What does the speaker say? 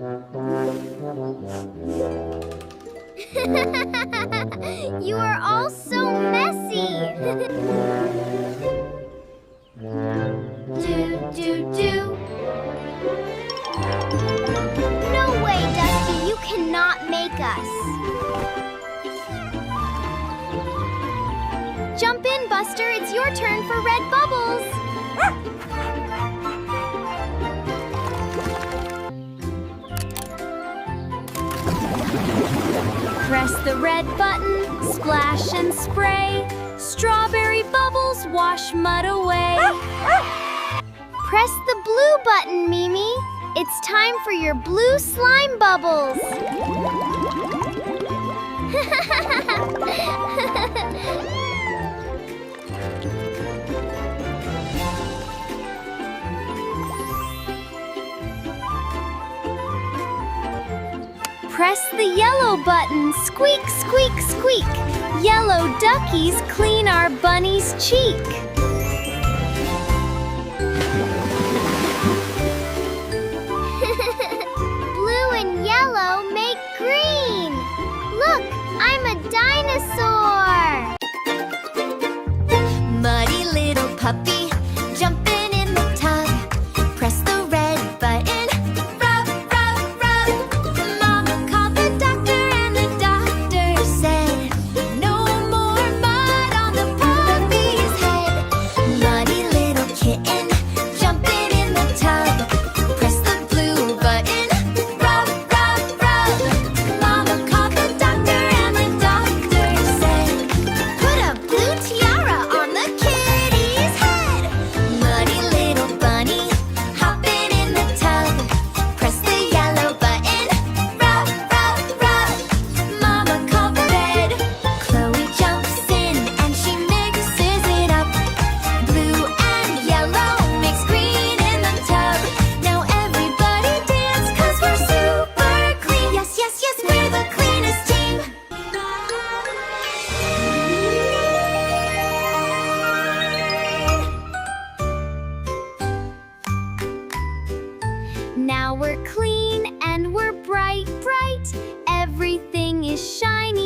You are all so messy. Do. No way, Dusty, you cannot make us. Jump in, Buster, it's your turn for red bubbles. Press the red button, splash and spray. Strawberry bubbles wash mud away. Press the blue button, Mimi. It's time for your blue slime bubbles. Press the yellow button, squeak, squeak, squeak. Yellow duckies clean our bunny's cheek. Blue and yellow make green. Look, I'm a dinosaur. Muddy little puppy, jumping in the tub. Press the red button, rub, rub, rub. Mama called the doctor and the doctor said, no more mud on the puppy's head. Muddy little kitten, jumping in the tub. Press the blue button, rub, rub, rub. Mama called the doctor and the doctor said, put a blue tiara on the kitty's head. Muddy little bunny, hopping in the tub. Press the yellow button, rub, rub, rub. Mama called the red. Chloe jumps in and she mixes it up. Blue and yellow mix green in the tub. Now everybody dance 'cause we're super clean. Yes, yes, yes, we're the cleanest team. Now we're clean and we're bright, bright. Everything is shiny